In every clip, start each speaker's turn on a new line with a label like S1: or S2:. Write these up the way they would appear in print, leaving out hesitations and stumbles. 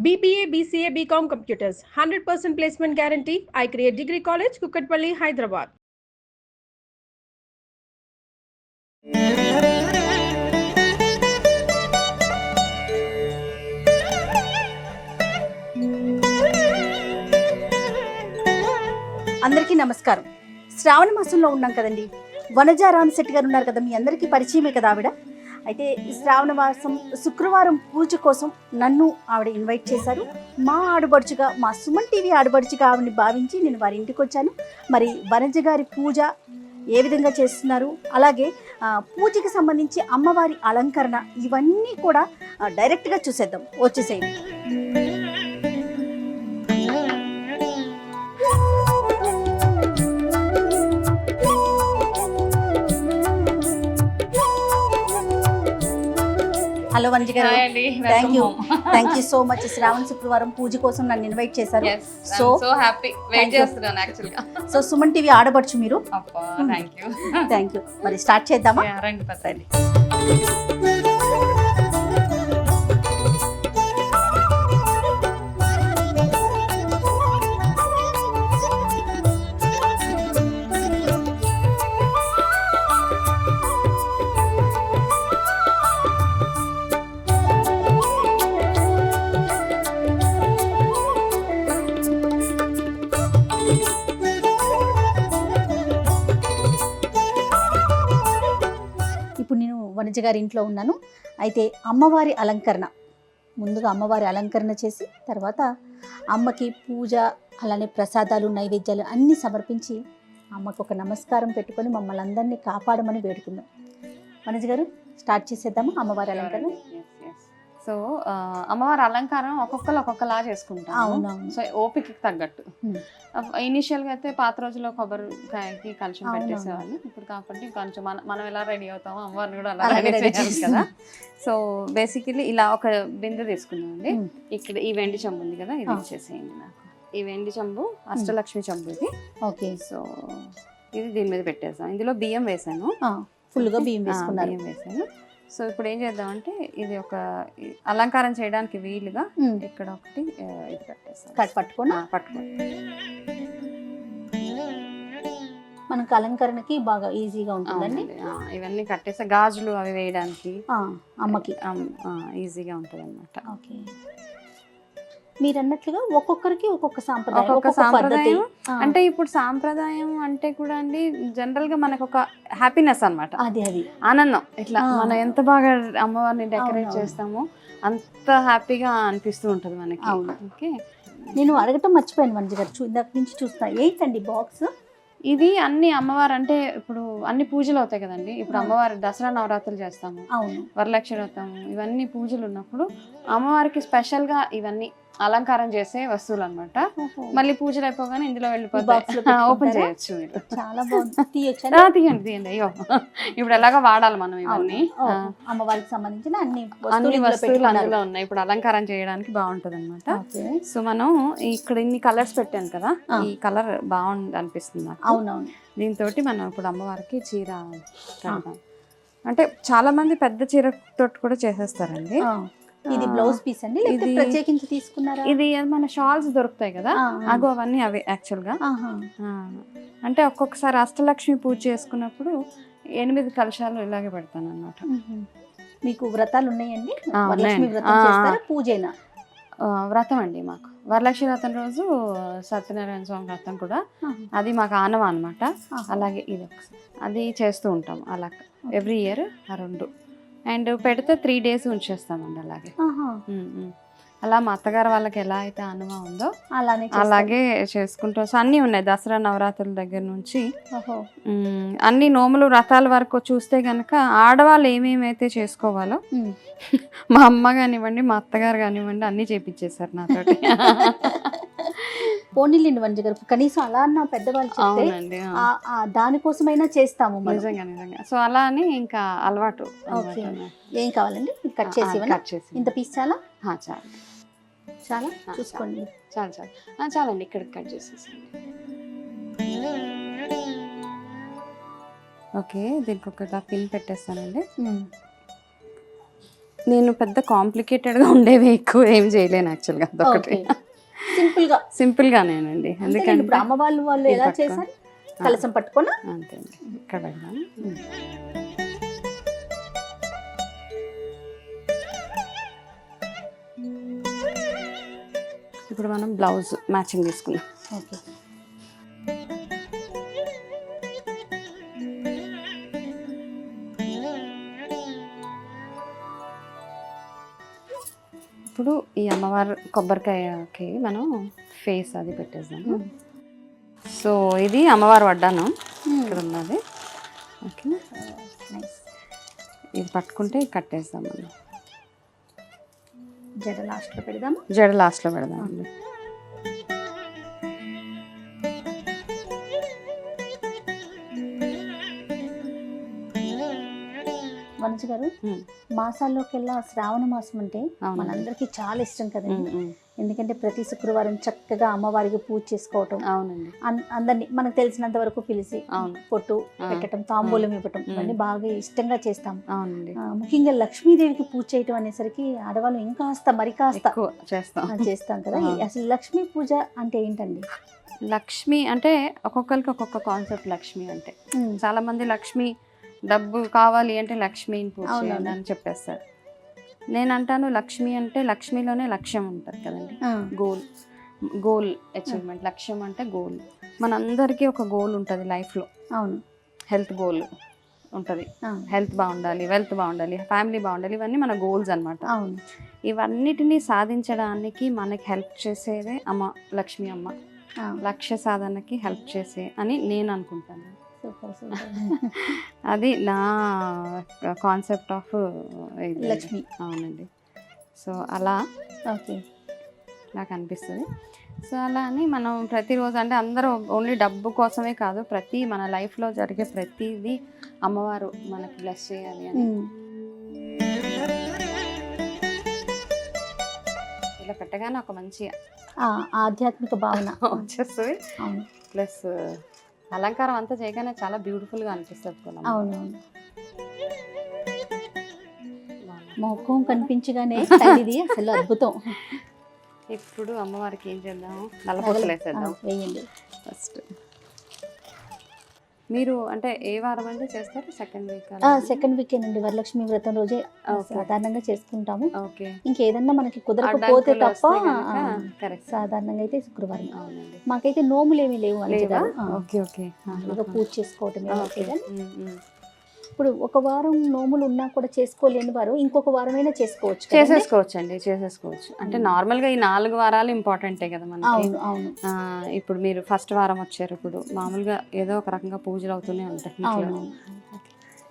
S1: BBA, BCA, BCom Computers, 100% placement guarantee. I create Degree College, Kukatpalli, Hyderabad.
S2: అందరికీ నమస్కారం. శ్రావణ మాసంలో ఉన్నాం కదండి. వనజా రామశెట్టి గారు ఉన్నారు కదా, మీ అందరికీ పరిచయమే కదా ఆవిడ. అయితే ఈ శ్రావణ మాసం శుక్రవారం పూజ కోసం నన్ను ఆవిడ ఇన్వైట్ చేశారు. మా ఆడబడుచుగా, మా సుమన్ టీవీ ఆడబడుచుగా ఆవిడని భావించి నేను వారి ఇంటికి వచ్చాను. మరి వనజ గారి పూజ ఏ విధంగా చేస్తున్నారు, అలాగే పూజకి సంబంధించి అమ్మవారి అలంకరణ, ఇవన్నీ కూడా డైరెక్ట్గా చూసేద్దాం. వచ్చేసేయండి. హలో వనజ గారు, థ్యాంక్ యూ సో మచ్. శ్రావణ శుక్రవారం పూజ కోసం నన్ను ఇన్వైట్ చేశారు.
S3: సో హ్యాపీ, వెయిట్ చేస్తున్నాను యాక్చువల్గా.
S2: సో సుమన్ టీవీ ఆడబడుచు మీరు. Thank you. మరి స్టార్ట్ చేద్దామా?
S3: రండి పదండి.
S2: వనజ గారి ఇంట్లో ఉన్నాను. అయితే అమ్మవారి అలంకరణ, ముందుగా అమ్మవారి అలంకరణ చేసి తర్వాత అమ్మకి పూజ, అలానే ప్రసాదాలు, నైవేద్యాలు అన్నీ సమర్పించి అమ్మకు ఒక నమస్కారం పెట్టుకొని మమ్మల్ని అందరినీ కాపాడమని వేడుకుందాం. వనజ గారు, స్టార్ట్ చేసేద్దామా అమ్మవారి అలంకరణ?
S3: సో అమ్మవారి అలంకారం ఒక్కొక్కలా చేసుకుంటాం.
S2: అవునవును.
S3: సో ఓపికకి తగ్గట్టు. ఇనిషియల్గా అయితే పాత రోజుల్లో కొబ్బరికాయకి కలుషం పెట్టేసేవాళ్ళు. ఇప్పుడు కాబట్టి కొంచెం మనం ఎలా రెడీ అవుతామో అమ్మవారిని కూడా అలా రెడీ చేయాలి కదా. సో బేసికలీ ఇలా ఒక బిందె తీసుకున్నామండి. ఇక్కడ ఈ వెండి చెంబు ఉంది కదా, ఇది ఇచ్చేసేయండి నాకు. ఈ వెండి చెంబు అష్టలక్ష్మి చెంబు ఇది.
S2: ఓకే.
S3: సో ఇది దీని మీద పెట్టేసాం. ఇందులో బియ్యం వేసాను,
S2: ఫుల్గా బియ్యం
S3: వేసాను. సో ఇప్పుడు ఏం చేద్దామంటే, ఇది ఒక అలంకారం చేయడానికి వీలుగా ఇక్కడ ఒకటి ఇది పెట్టేస్తాం.
S2: పట్టుకోండి. మనకు అలంకరణకి బాగా ఈజీగా ఉంటుందండి.
S3: ఇవన్నీ కట్టేస్తే గాజులు అవి వేయడానికి
S2: అమ్మకి
S3: ఈజీగా ఉంటుంది అన్నమాట.
S2: ఓకే. మీరు అన్నట్లుగా ఒక్కొక్కరికి ఒక్కొక్క సాంప్రదాయం.
S3: అంటే ఇప్పుడు సాంప్రదాయం అంటే కూడా అండి, జనరల్ గా మనకు ఒక హ్యాపీనెస్ అన్నమాట,
S2: అది
S3: ఆనందం. ఇట్లా మనం ఎంత బాగా అమ్మవారిని డెకరేట్ చేస్తామో అంత హ్యాపీగా అనిపిస్తూ ఉంటుంది మనకి. ఓకే.
S2: నేను అడగటం మర్చిపోయాను వనజ గారు, ఇందాక నుంచి చూస్తున్నా. ఏంటండి బాక్స్
S3: ఇది? అన్ని అమ్మవారు అంటే ఇప్పుడు అన్ని పూజలు అవుతాయి కదండి. ఇప్పుడు అమ్మవారి దసరా నవరాత్రులు చేస్తాము, వరలక్ష్మి వ్రతము, ఇవన్నీ పూజలు ఉన్నప్పుడు అమ్మవారికి స్పెషల్ గా ఇవన్నీ అలంకారం చేసే వస్తువులు అన్నమాట. మళ్ళీ పూజలు అయిపోగానే ఇందులో వెళ్ళిపోతాయి, ఓపెన్ చేయొచ్చు మీరు.
S2: చాలా బాగుంది.
S3: తీయండి. అయ్యో, ఇప్పుడు ఎలాగో వాడాలి మనం ఇవన్నీ.
S2: అమ్మవారికి సంబంధించిన అన్ని
S3: వస్తువులు అందులో ఉన్నాయి. ఇప్పుడు అలంకారం చేయడానికి బాగుంటది అనమాట. సో మనం ఇక్కడ ఇన్ని కలర్స్ పెట్టాను కదా, ఈ కలర్ బాగుంది అనిపిస్తుంది నాకు.
S2: అవునవును.
S3: దీంతో మనం ఇప్పుడు అమ్మవారికి చీర కడదాం. అంటే చాలా మంది పెద్ద చీర తోటి కూడా చేసేస్తారండి.
S2: ఇది బ్లౌజ్ పీస్ అండి, ఇది ప్రత్యేకించి తీసుకున్నారా?
S3: ఇది మన షాల్స్ దొరుకుతాయి కదా, అవన్నీ అవే యాక్చువల్ గా. అంటే ఒక్కొక్కసారి అష్టలక్ష్మి పూజ చేసుకున్నప్పుడు 8 కలశాలు ఇలాగే పెడతాను అన్నమాట.
S2: మీకు వ్రతాలు ఉన్నాయండి? పూజేనా?
S3: వ్రతం అండి మాకు. వరలక్ష్మి వ్రతం రోజు సత్యనారాయణ స్వామి వ్రతం కూడా, అది మాకు ఆనవా అనమాట. అలాగే ఇది అది చేస్తూ ఉంటాం అలా ఎవ్రీ ఇయర్. ఆ 2 అండ్ పెడితే 3 days ఉంచేస్తామండి అలాగే. అలా మా అత్తగారు వాళ్ళకి ఎలా అయితే ఆనవా ఉందో అలాగే చేసుకుంటాం. సో అన్నీ ఉన్నాయి, దసరా నవరాత్రుల దగ్గర నుంచి అన్ని నోములు వ్రతాల వరకు చూస్తే కనుక ఆడవాళ్ళు ఏమేమైతే చేసుకోవాలో మా అమ్మ కానివ్వండి, మా అత్తగారు కానివ్వండి, అన్నీ చేపించేశారు నాతోటి.
S2: పోనీలేండి వనజ గారు, కనీసం అలా అన్న పెద్దవాళ్ళు చెప్తే దానికోసమైనా చేస్తాము.
S3: నిజంగా. సో అలా అని ఇంకా అలవాటు.
S2: ఏం కావాలండి? కట్ చేసి ఇంత పీస్ చాలా చాలా చూసుకోండి.
S3: చాలండి, ఇక్కడ కట్ చేసేసండి. ఓకే, దీనికి ఒక పిన్ పెట్టేస్తానండి. నేను పెద్ద కాంప్లికేటెడ్గా ఉండేవి ఎక్కువ ఏం చేయలేను యాక్చువల్గా, అదొకటి సింపుల్గానేనండి.
S2: ఎందుకంటే ఇప్పుడు అమ్మ వాళ్ళు ఎలా చేశారు, కలసం పట్టుకోనా
S3: అంతే అండి. ఇక్కడ పెడదాము. ఇప్పుడు మనం బ్లౌజ్ మ్యాచింగ్ తీసుకుందాం.
S2: ఓకే.
S3: ఇప్పుడు ఈ అమ్మవారు కొబ్బరికాయకి మనం ఫేస్ అది పెట్టేద్దాము. సో ఇది అమ్మవారు వడ్డాను ఇక్కడ ఉన్నది. ఓకే, ఇది పట్టుకుంటే కట్టేస్తాం మనం.
S2: జడ లాస్ట్లో పెడదాము.
S3: జడ లాస్ట్లో పెడదామండి.
S2: వనజ గారు, మాసాల్లోకెల్లా శ్రావణ మాసం అంటే మనందరికీ చాలా ఇష్టం కదండి. ఎందుకంటే ప్రతి శుక్రవారం చక్కగా అమ్మవారికి పూజ చేసుకోవటం, అందరినీ మనకు తెలిసినంత వరకు పిలిచి పొట్టు పెట్టడం, తాంబూలం ఇవ్వటం, ఇవన్నీ బాగా ఇష్టంగా చేస్తాం. ముఖ్యంగా లక్ష్మీదేవికి పూజ చేయటం అనేసరికి ఆడవాళ్ళు ఇంకాస్త మరి కాస్త చేస్తాం కదా. అసలు లక్ష్మీ పూజ అంటే ఏంటండి?
S3: లక్ష్మి అంటే ఒక్కొక్కరికి ఒక్కొక్క కాన్సెప్ట్. లక్ష్మి అంటే చాలా మంది లక్ష్మి డబ్బు కావాలి అంటే లక్ష్మిని పూజ చేయండి అని చెప్పేస్తారు. నేను అంటాను లక్ష్మి అంటే లక్ష్మిలోనే లక్ష్యం ఉంటుంది కదండి. Goal achievement. లక్ష్యం అంటే గోల్. మనందరికీ ఒక గోల్ ఉంటుంది లైఫ్లో.
S2: అవును.
S3: హెల్త్ గోల్ ఉంటుంది. హెల్త్ బాగుండాలి, వెల్త్ బాగుండాలి, ఫ్యామిలీ బాగుండాలి, ఇవన్నీ మన గోల్స్ అనమాట. ఇవన్నిటినీ సాధించడానికి మనకి హెల్ప్ చేసేదే అమ్మ, లక్ష్మి అమ్మ. లక్ష్య సాధనకి హెల్ప్ చేసే అని నేను అనుకుంటాను. అది నా కాన్సెప్ట్ ఆఫ్
S2: లక్ష్మి.
S3: అవునండి. సో అలా నాకు అనిపిస్తుంది. సో అలా అని మనం ప్రతిరోజు అంటే అందరూ ఓన్లీ డబ్బు కోసమే కాదు, ప్రతి మన లైఫ్లో జరిగే ప్రతిదీ అమ్మవారు మనకి బ్లెస్ చేయాలి అని ఇలా పెట్టగానే ఒక మంచి
S2: ఆధ్యాత్మిక భావన
S3: వచ్చేస్తుంది. ప్లస్ అలంకారం అంతా చేయగానే చాలా బ్యూటిఫుల్గా అనిపిస్తుంది.
S2: అవునవును. మొఖం కనిపించగానే ఇది అసలు అద్భుతం.
S3: ఇప్పుడు అమ్మవారికి ఏం చేద్దాము, నల్లపూసలు వేసేద్దాం.
S2: వేయండి
S3: ఫస్ట్. మీరు అంటే ఏ వారం అంటే చేస్తారు?
S2: సెకండ్ వీకేనండి. వరలక్ష్మి వ్రతం రోజే సాధారణంగా చేసుకుంటాము.
S3: ఓకే.
S2: ఇంకేదన్నా మనకి కుదరకపోతే తప్ప సాధారణంగా అయితే శుక్రవారం. మాకైతే నోములు ఏమీ లేవు అంటారు. పూజ చేసుకోవటం. ఇప్పుడు ఒక వారం నోములు ఉన్నా కూడా చేసుకోలేని వారు ఇంకొక వారమైనా
S3: చేసేసుకోవచ్చు అండి. అంటే నార్మల్గా ఈ 4 వారాలు ఇంపార్టెంటే కదా మనకి. ఇప్పుడు మీరు ఫస్ట్ వారం వచ్చారు, ఇప్పుడు మామూలుగా ఏదో ఒక రకంగా పూజలు అవుతూనే ఉంటాయి.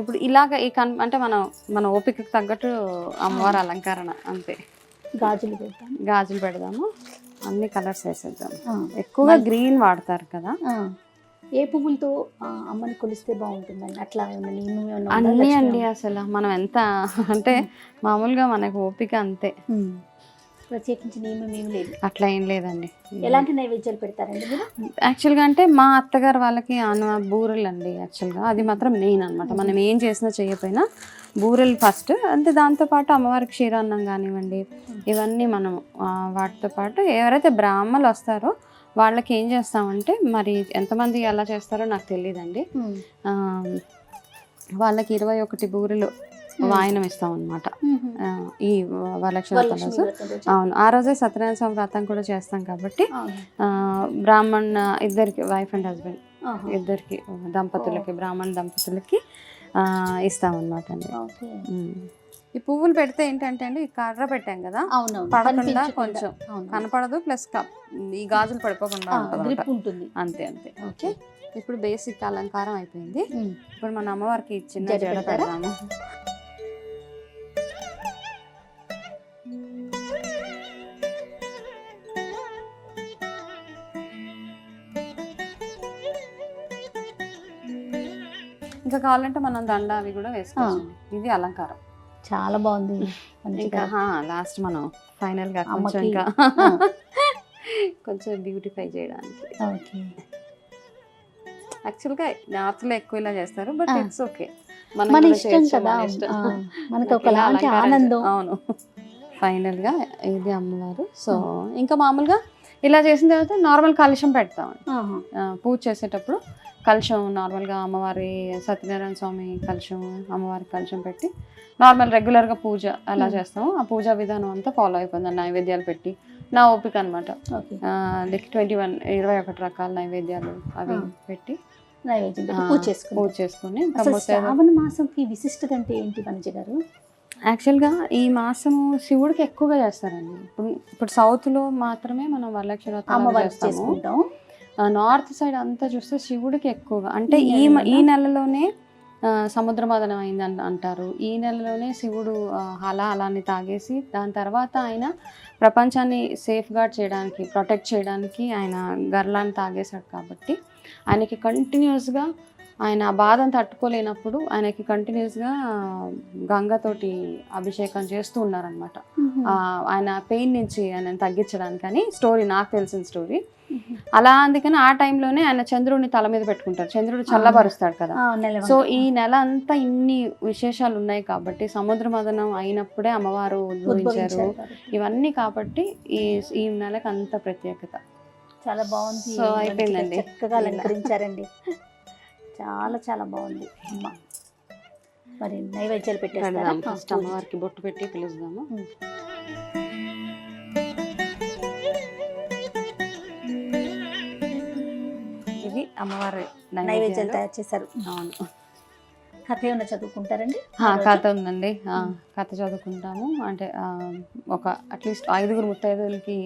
S3: ఇప్పుడు ఇలాగ అంటే మన ఓపికకు తగ్గట్టు అమ్మవారి అలంకరణ అంతే. గాజులు పెడదాము, అన్ని కలర్స్ వేసేద్దాం. ఎక్కువగా గ్రీన్ వాడతారు కదా.
S2: ఏ పువ్వులతో అమ్మని కొలిస్తే బాగుంటుందండి? అట్లా
S3: అన్నీ అండి. అసలు మనం ఎంత అంటే మామూలుగా మనకు ఓపిక అంతే,
S2: ప్రత్యేకించి నియమం ఏం లేదు.
S3: అట్లా ఏం లేదండి.
S2: ఎలాంటి నైవేద్యాలు పెడతారండి మీరు?
S3: యాక్చువల్గా అంటే మా అత్తగారు వాళ్ళకి బూరెలు అండి. యాక్చువల్గా అది మాత్రం మెయిన్ అనమాట. మనం ఏం చేసినా చేయకపోయినా బూరెలు ఫస్ట్. అంటే దాంతోపాటు అమ్మవారికి క్షీరాన్నం కానివ్వండి, ఇవన్నీ మనం వాటితో పాటు ఎవరైతే బ్రాహ్మణులు వస్తారో వాళ్ళకి ఏం చేస్తామంటే, మరి ఎంతమంది అలా చేస్తారో నాకు తెలియదండి, వాళ్ళకి 21 బూరెలు వాయనం ఇస్తాం అనమాట ఈ వరలక్ష్మి వ్రతం రోజు. అవును, ఆ రోజే సత్యనారాయణ స్వామి వ్రతం కూడా చేస్తాం కాబట్టి బ్రాహ్మణ్ ఇద్దరికి, వైఫ్ అండ్ హస్బెండ్ ఇద్దరికి దంపతులకి, బ్రాహ్మణ దంపతులకి ఇస్తామన్నమాట అండి. ఈ పువ్వులు పెడితే ఏంటంటే అండి, కర్ర పెట్టాం కదా, పడకుండా కొంచెం కనపడదు, ప్లస్ ఈ గాజులు పడిపోకుండా ఉంటుంది. అంతే. ఓకే. ఇప్పుడు బేసిక్ అలంకారం అయిపోయింది. ఇప్పుడు మన అమ్మవారికి చిన్న జడ పెడదాము. ఇంకా కావాలంటే మనం దండ అవి కూడా వేసుకోవచ్చు. ఇది అలంకారం
S2: చాలా బాగుంది.
S3: ఇంకా లాస్ట్ మనం ఫైనల్ గా కొంచెం బ్యూటిఫై చేయడానికి. యాక్చువల్గా నార్త్ లో ఎక్కువ ఇలా చేస్తారు, బట్ ఇట్స్ ఓకే. మనం
S2: మన
S3: కూడా
S2: ఇష్టం
S3: చేయొచ్చు,
S2: కదా,
S3: మన ఇష్టం.
S2: మనకు
S3: ఇలా
S2: ఒకలాంటి
S3: అలంకారం
S2: ఆనందం.
S3: అవును. ఫైనల్ గా ఇది అమ్మవారు. సో ఇంకా మామూలుగా ఇలా చేసిన తర్వాత నార్మల్ కలశం పెడతాం. పూజ చేసేటప్పుడు కలశం నార్మల్గా అమ్మవారి సత్యనారాయణ స్వామి కలశం, అమ్మవారి కలశం పెట్టి నార్మల్ రెగ్యులర్గా పూజ ఎలా చేస్తామో ఆ పూజా విధానం అంతా ఫాలో అయిపోయింది. నైవేద్యాలు పెట్టి నా ఓపిక అనమాట. లైక్ 21 రకాల నైవేద్యాలు అవి పెట్టి
S2: నైవేద్యం పూజ
S3: చేసుకుని
S2: శ్రావణ మాసంకి విశిష్టత అంటే ఏంటి వనజ గారు?
S3: యాక్చువల్గా ఈ మాసము శివుడికి ఎక్కువగా చేస్తారండి. ఇప్పుడు సౌత్లో మాత్రమే మనం వరలక్ష్మి వ్రతం చేస్తాము. నార్త్ సైడ్ అంతా చూస్తే శివుడికి ఎక్కువగా, అంటే ఈ నెలలోనే సముద్ర మదనం అయిందని అంటారు. ఈ నెలలోనే శివుడు అలాన్ని తాగేసి దాని తర్వాత ఆయన ప్రపంచాన్ని సేఫ్ గార్డ్ చేయడానికి, ప్రొటెక్ట్ చేయడానికి ఆయన గర్లాన్ని తాగేశాడు. కాబట్టి ఆయనకి కంటిన్యూస్గా ఆయన బాధను తట్టుకోలేనప్పుడు ఆయనకి కంటిన్యూస్గా గంగతోటి అభిషేకం చేస్తూ ఉన్నారనమాట. ఆయన పెయిన్ నుంచి ఆయన తగ్గించడానికి అని స్టోరీ, నాకు తెలిసిన స్టోరీ. అలా అందుకని ఆ టైంలోనే ఆయన చంద్రుడిని తల మీద పెట్టుకుంటారు. చంద్రుడు చల్లబరుస్తాడు కదా. సో ఈ నెల అంతా ఇన్ని విశేషాలు ఉన్నాయి కాబట్టి, సముద్ర మదనం అయినప్పుడే అమ్మవారు ఉద్భవించారు ఇవన్నీ. కాబట్టి ఈ నెలకు అంత ప్రత్యేకత.
S2: చాలా బాగుంది.
S3: సో అయిపోయిందండి,
S2: చక్కగా అలంకరించారండి. చాలా చాలా బాగుంది. అమ్మ మరి నైవేద్యాలు పెట్టేస్తారా?
S3: ఫస్ట్ అమ్మవారికి బొట్టు పెట్టి పిలుస్తాము. ఇది అమ్మవారి
S2: నైవేద్యాలు తయారు చేశారు.
S3: అవును.
S2: కథ ఏమైనా చదువుకుంటారండి?
S3: కథ ఉందండి. కథ చదువుకుంటాము. అంటే ఒక అట్లీస్ట్ 5 ముత్తైదులకి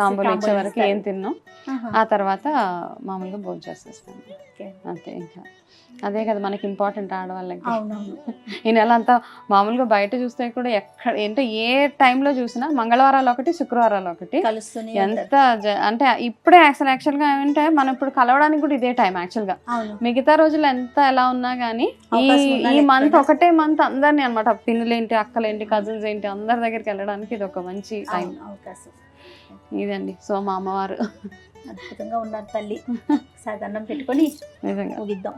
S3: తాంబూలం ఇచ్చే వరకు ఏం తిన్నాం, ఆ తర్వాత మామూలుగా భోజనం చేసేస్తాను అంతే. ఇంకా అదే కదా మనకి ఇంపార్టెంట్ ఆడవాళ్ళకి. ఈ నెల అంతా మామూలుగా బయట చూస్తే కూడా ఎక్కడ ఏంటో ఏ టైంలో చూసినా మంగళవారాలు ఒకటి, శుక్రవారాలు ఒకటి ఎంత అంటే ఇప్పుడే యాక్చువల్గా ఏమంటే మనం ఇప్పుడు కలవడానికి కూడా ఇదే టైం యాక్చువల్గా. మిగతా రోజులు ఎంత ఎలా ఉన్నా కానీ ఈ మంత్ ఒకటే మంత్ అందరినీ అనమాట, పిన్నులేంటి, అక్కలేంటి, కజిన్స్ ఏంటి, అందరి దగ్గరికి వెళ్ళడానికి ఇది ఒక మంచి టైం
S2: అవకాశం
S3: ఇదండి. సో మా అమ్మవారు
S2: అద్భుతంగా ఉన్నారు తల్లి. సాధారణం పెట్టుకొని
S3: నిజంగా
S2: ముగిద్దాం.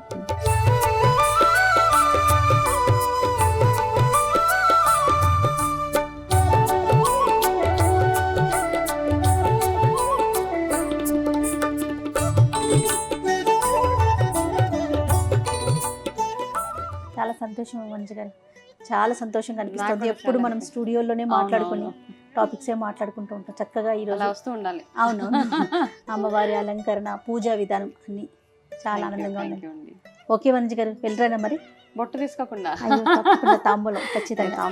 S2: చాలా సంతోషం మంచి గారు, చాలా సంతోషంగా అనిపిస్తుంది. ఎప్పుడు మనం స్టూడియోలోనే మాట్లాడుకుని టాపిక్స్ మాట్లాడుకుంటూ ఉంటాం. చక్కగా ఈరోజు
S3: వస్తూ ఉండాలి.
S2: అవును. అమ్మవారి అలంకరణ, పూజా విధానం అన్ని చాలా ఆనందంగా ఉన్నాయి. ఓకే వనజ గారు, వెళ్ళరానా మరి?
S3: బొట్టు తీసుకోకుండా
S2: తాంబూలం ఖచ్చితంగా.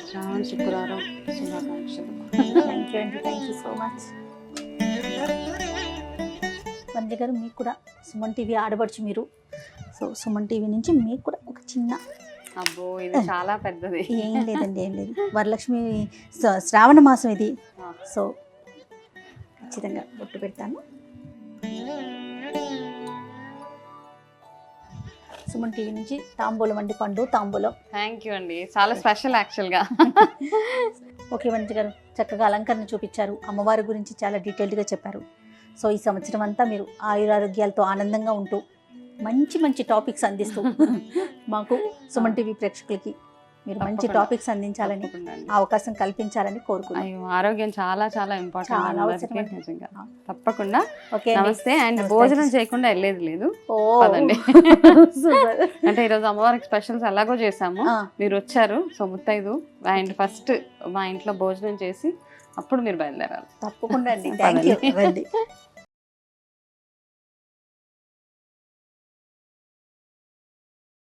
S3: శ్రావణ శుక్రవారం శుభాకాంక్షలు.
S2: Thank you so much. Vanaja గారు, మీకు కూడా సుమన్ టీవీ ఆడబడుచు మీరు. సో సుమన్ టీవీ నుంచి మీకు కూడా ఒక చిన్న,
S3: అబ్బో ఇది చాలా పెద్దది.
S2: ఏం లేదండి, ఏం లేదు. వరలక్ష్మి శ్రావణ మాసం ఇది. సో ఖచ్చితంగా బొట్టు పెడతాను. సుమన్ టీవీ నుంచి తాంబూలం అండి, పండు తాంబూలం.
S3: థ్యాంక్ యూ అండి, చాలా స్పెషల్ యాక్చువల్గా.
S2: ఓకే వనజ గారు, చక్కగా అలంకరణ చూపించారు, అమ్మవారి గురించి చాలా డీటెయిల్డ్గా చెప్పారు. సో ఈ సంవత్సరం అంతా మీరు ఆయురారోగ్యాలతో ఆనందంగా ఉంటూ మంచి మంచి టాపిక్స్ అందిస్తూ మాకు సుమన్ టీవీ ప్రేక్షకులకి మీరు మంచి టాపిక్స్ అందించాలని, అవకాశం కల్పించాలని కోరుకున్నాను.
S3: ఆరోగ్యం చాలా చాలా ఇంపార్టెంట్. తప్పకుండా. నమస్తే. అండ్ భోజనం చేయకుండా వెళ్ళేది లేదు. అంటే ఈరోజు అమ్మవారికి స్పెషల్స్ ఎలాగో చేసాము, మీరు వచ్చారు. సో ముత్తైదు అండ్ ఫస్ట్ మా ఇంట్లో భోజనం చేసి అప్పుడు మీరు బయలుదేరాలి.
S2: తప్పకుండా అండి. Thank you.